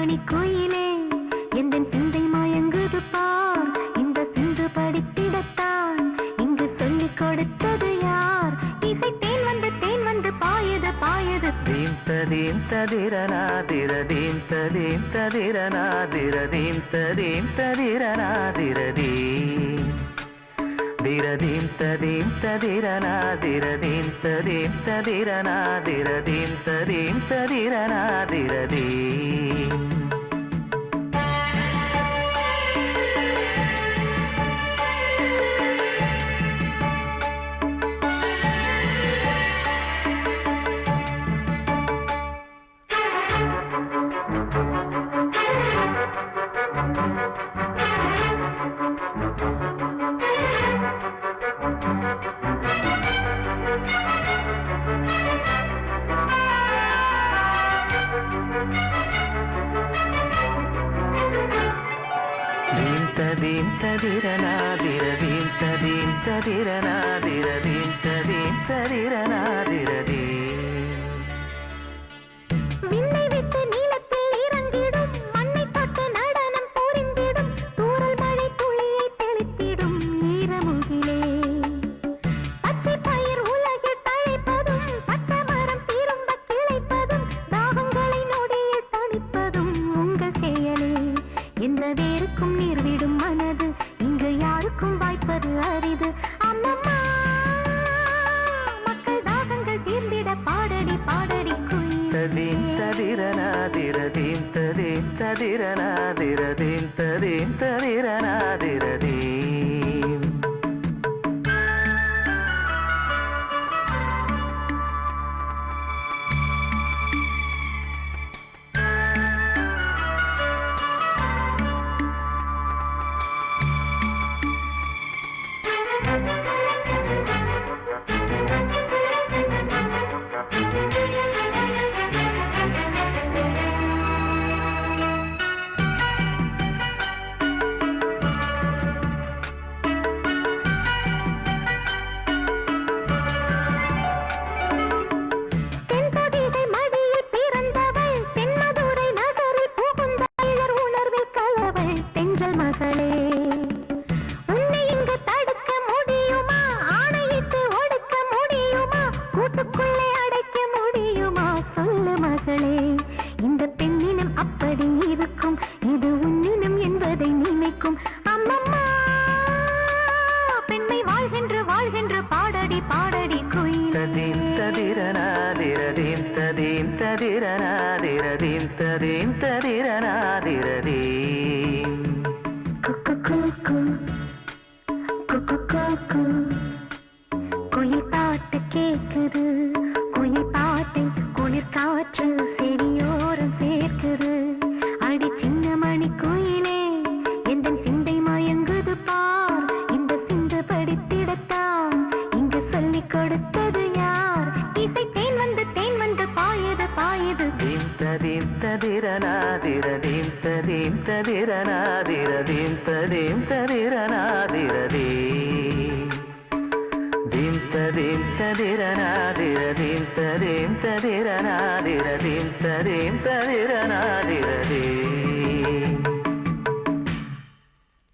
மணி கோயிலே எந்தன் சிந்தை மயங்குது பார். இந்த சிந்து படித்திடத்தான் இங்கு சொல்லிக் கொடுத்தது யார்? இசை தேன் வந்து பாயது பாயது. தீம் ததீம் ததிரநாதிர தீம் ததீம் ததிரநாதிர தீம் ததீம் ததிரநாதிரதீம் திரதீம் ததீம் ததிரநாதிரதீம் ததீம் ததிரநாதிரதீம் ததீம் ததிரநாதிரதீம். ததீம் ததிரநாதிரதீம் ததீம் ததிரநாதிரதீம் ததீம் ததிரநாதிரதீம். விண்ணை விட்டு நீளத்தில் இறங்கிடும் மண்ணை தொட்டு நடனம் புரிந்திடும் தூறல் மழை துளியை தெளித்திடும் ஈரமுகிலே. பச்சை பயிர் உலகில் தழைப்பதும் பச்சை மரம் திரும்ப கிளைப்பதும் தாகங்களை நொடியில் தணிப்பதும் உங்கள் செயலே. எந்த வேருக்கும் நீர் விடும் மனது இங்கு யாருக்கும் வாய்ப்பது அரிது. அம்மம்மா மக்கள் தாகங்கள் தீர்ந்திட பாடடி பாடடி குயில். ததீம் ததிரநாதிரதீம் ததீம் ததிரநாதிரதீம் ததீம் ததிரநாதிரதீம். இந்த பெண்ணினம் அப்படி இருக்கும், இது உன்னினம் என்பதை நினைக்கும். அம்மம்மா பெண்மை வாழ்கின்ற பாடடி பாடடி குயில். ததீம் ததிரநாதிரதீம் ததீம் ததிரநாதிரதீம் ததீம் ததிரநாதிரதீம். குக்கு குக்கு குக்கு குக்கு குயில் பாட்டு கேக்குது, குயில் பாட்டை குளிர் காற்று செடியோரம் சேர்க்குது. அடி சின்ன மணி கோயிலே எந்தன் சிந்தை மயங்குது பார். இந்த சிந்து படித்திடத்தான் இங்கு சொல்லிக் கொடுத்தது யார்? இசை தேன் வந்து பாயது பாயது. தீம் ததீம் ததிரநாதிரதீம் ததீம் ததிரநாதிரதீம் ததீம் ததிரநாதிரதீம் தீம் ததீம் ததிரநாதிரதீம் ததீம் ததிரநாதிரதீம் ததீம் ததிரநாதிரதீம்.